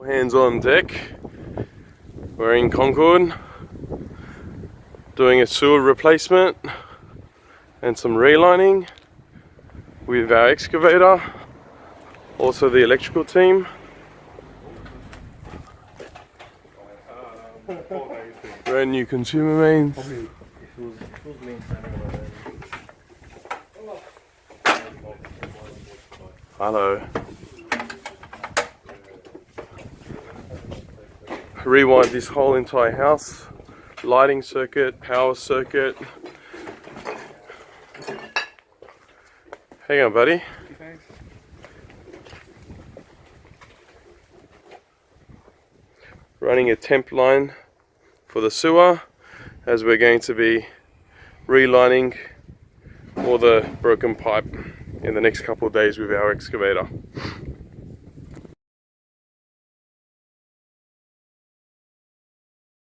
Hands on deck. We're in Concord doing a sewer replacement and some relining with our excavator, also the electrical team. Brand new consumer mains. Hello. Rewind this whole entire house. Lighting circuit, power circuit. Hang on, buddy. Running a temp line for the sewer, as we're going to be relining all the broken pipe in the next couple of days with our excavator.